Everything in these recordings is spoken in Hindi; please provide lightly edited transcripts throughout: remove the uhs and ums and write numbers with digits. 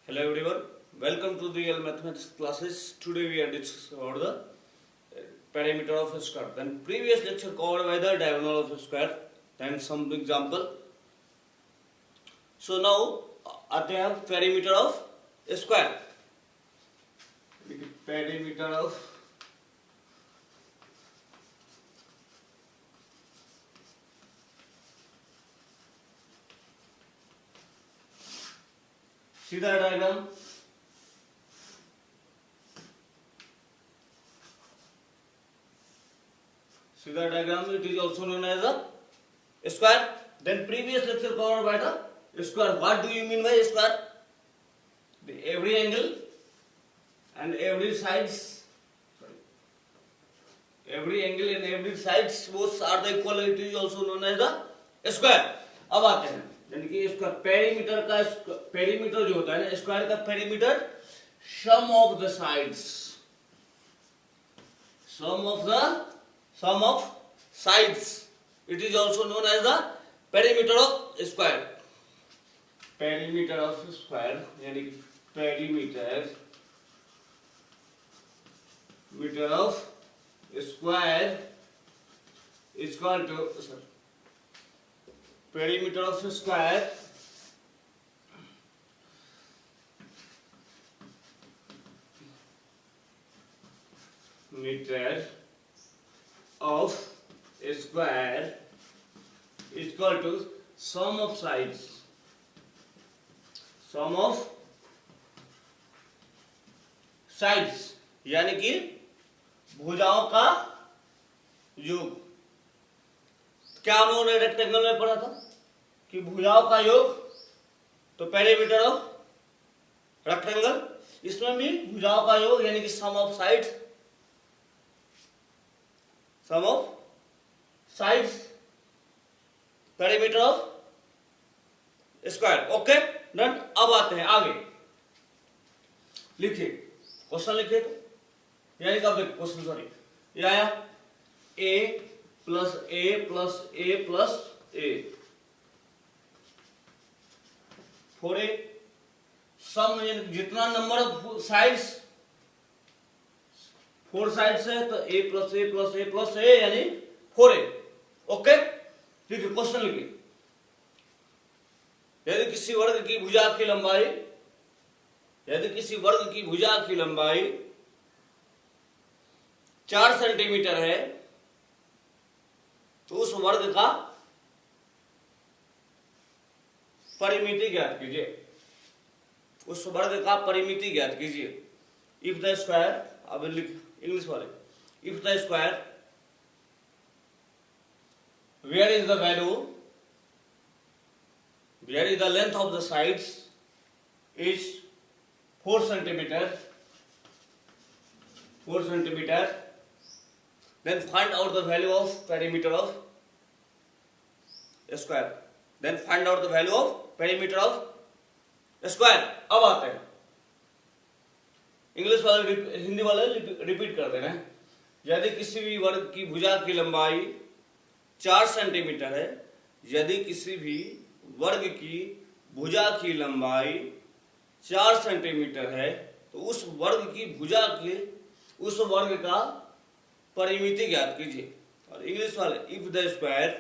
Hello everyone, welcome to the real mathematics classes. Today we are discussing about the perimeter of a square. Then previous lecture covered by the diagonal of a square. Then some example. So now आते हैं perimeter of a square. Perimeter of सीधा diagram. Figure diagram, it is also known as a square. Then previous lecture covered by the square. What do you mean by square? Every angle and every sides. Every angle and every sides both are the equal. It is also known as the square. अब आते हैं यानी कि इसका पेरीमीटर का पेरीमीटर जो होता है ना स्क्वायर का perimeter sum of the sides sum of sides. It is also known as the perimeter of square. Perimeter of square यानी perimeter of square is equal to perimeter of square meter of a square is equal to sum of sides. Sum of sides यानी कि भुजाओं का योग. क्या उन्होंने रेक्टेंगल में पढ़ा था कि भुजाओं का योग तो पेरीमीटर ऑफ रेक्टेंगल. इसमें भी भुजाओं का योग यानी कि sum of sides. Sum of sides perimeter of square. Okay done. अब आते हैं आगे. लिखिए क्वेश्चन लिखिए तो यानी कब देखिए क्वेश्चन सॉरी ये आया a plus a plus a plus a 4a सम जितना नंबर ऑफ साइड्स 4 साइड्स है तो a plus a plus a plus a यानी 4a. ओके लिखिए क्वेश्चन लिखिए. यदि किसी वर्ग की भुजा की लंबाई यदि किसी वर्ग की भुजा की लंबाई 4 सेंटीमीटर है तो उस वर्ग का परिमिति ज्ञात कीजिए. उस वर्ग का परिमिति ज्ञात कीजिए. इफ द स्क्वायर अब इंग्लिश वाले if the square where is the value where is the length of the sides is 4 centimeter then find out the value of perimeter of a square. Then find out the value of perimeter of a square. अब आते हैं इंग्लिश वाले हिंदी वाले रिपीट कर देना है. यदि किसी भी वर्ग की भुजा की लंबाई 4 सेंटीमीटर है यदि किसी भी वर्ग की भुजा की लंबाई 4 सेंटीमीटर है तो उस वर्ग की भुजा के उस वर्ग का परिमिति ज्ञात कीजिए. और इंग्लिश वाले if the square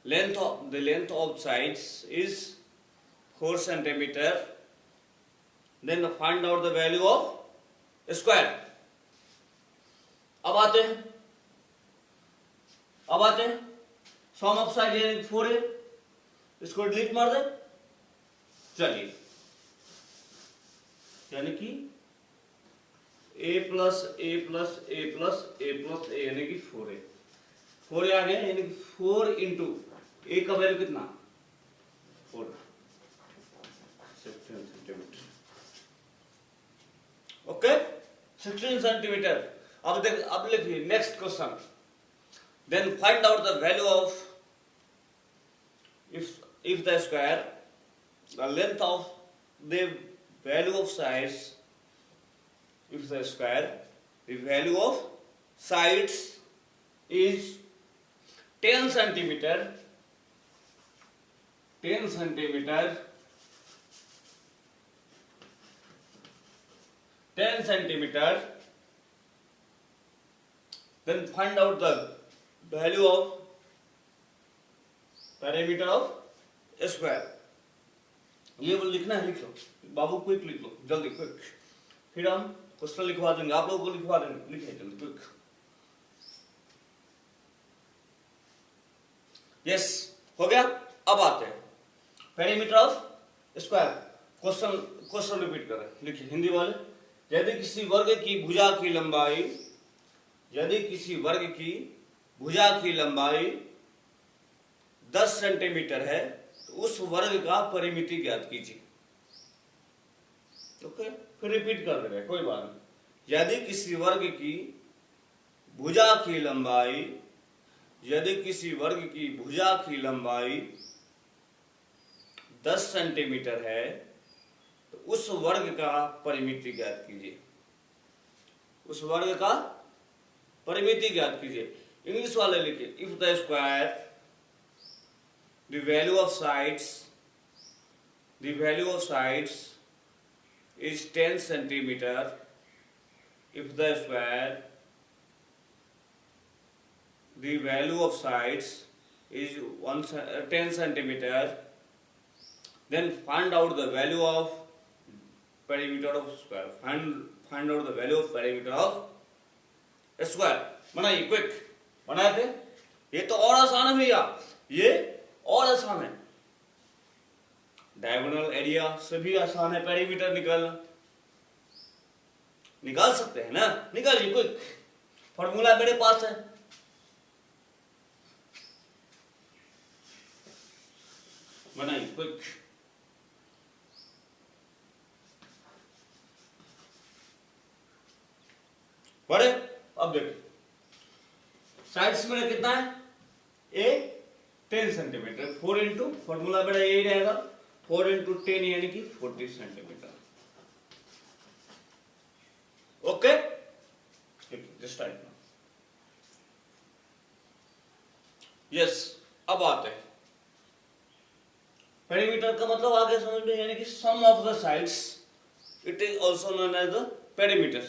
length of sides is 4 centimeter then find out the value of square. अब आते हैं सम ऑफ साइड यानी 4 है. इसको डिलीट मार दे. चलिए यानी कि a plus a plus a plus a plus a यानी कि 4 है. 4 आ गया यानी कि 4 इंटू a का वैल्यू कितना 4 16 सेंटीमीटर. Okay 16 centimetre. अब लिखिए next question. Then find out the value of if the square the length of the value of sides if the square the value of sides is 10 centimeter 10 centimeter 10 centimeter, then find out the value of perimeter of square. ये वो लिखना है, लिख लो बाबू, क्विक लिख लो जल्दी, क्विक। फिर हम क्वेश्चन लिखवा देंगे, आप लोगों को लिखवा देंगे, लिखिए जल्दी क्विक। यस, हो गया। अब आते हैं perimeter of square. Question repeat करें, लिखिए हिंदी वाले। यदि किसी वर्ग की भुजा की लंबाई, यदि किसी वर्ग की भुजा की लंबाई 10 सेंटीमीटर है तो उस वर्ग का परिमिति ज्ञात कीजिए। ओके, फिर रिपीट कर देंगे, कोई बात नहीं। यदि किसी वर्ग की भुजा की लंबाई, यदि किसी वर्ग की भुजा की लंबाई 10 सेंटीमीटर है तो उस वर्ग का परिमिति ज्ञात कीजिए। उस वर्ग का परिमिति ज्ञात कीजिए। इंग्लिश वाले लिखिए, if the square, the value of sides, the value of sides is 10 centimeter, if the square, the value of sides is 10 centimeter, then find out the value of perimeter of square. Find out the value of perimeter of square. बनाइए, क्विक बनाए थे। ये तो और आसान है भैया, ये और आसान है। डायगोनल एरिया से भी आसान है पेरीमीटर निकालना। निकाल सकते हैं ना, निकालिए क्विक। फॉर्मूला मेरे पास है, बनाइए क्विक। बड़े, अब देखिए साइड्स में कितना है, ए 10 सेंटीमीटर, 4 इंटू फॉर्मूला मेरा यही रहेगा, 4 इंटू 10 यानी कि 40 centimetre. Okay, just right now. Yes, अब आते हैं पेरीमीटर का मतलब आगे समझ में, यानी कि sum of the sides, it is also known as the perimeter.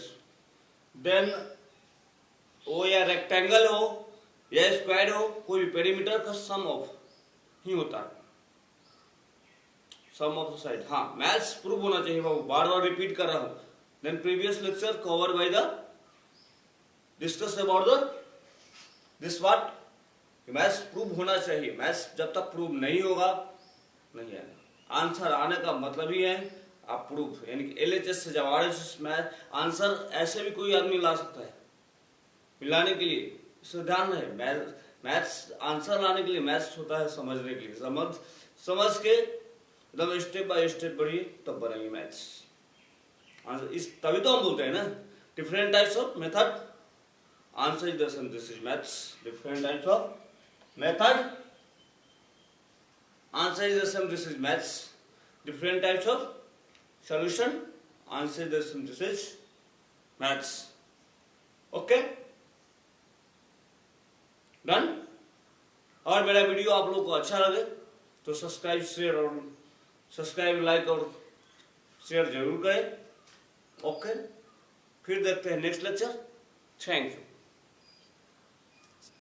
Then वो या रेक्टेंगल हो या स्क्वायर हो, कोई भी पेरीमीटर का सम ऑफ ही होता है, सम ऑफ द साइड। हाँ, मैथ्स प्रूव होना चाहिए बाबू, बार बार रिपीट कर रहा हूं। Then previous lecture covered by the discuss about the this what, maths prove होना चाहिए। मैथ्स जब तक प्रूव नहीं होगा नहीं आएगा। आंसर आने का मतलब ही है आप प्रूफ, यानी कि एलएचएस से जब आरएचएस मैथ आंसर ऐसे भी कोई आदमी ला सकता है मिलाने के लिए, इससे ध्यान रहे। मैथ्स आंसर लाने के लिए मैथ्स होता है समझने के लिए, समझ के एकदम स्टेप बाय स्टेप बढ़िए तब बनेंगे मैथ्स। इस तभी तो हम बोलते हैं ना different types of method, answer is the sum, this is maths. Different types of method, answer is the sum, this is maths. Different types of solution, answer is the sum, this is maths. Okay, done. और मेरा वीडियो आप लोगों को अच्छा लगे तो सब्सक्राइब, शेयर और सब्सक्राइब, लाइक और शेयर जरूर करें। ओके, फिर देखते हैं नेक्स्ट लेक्चर। Thank you.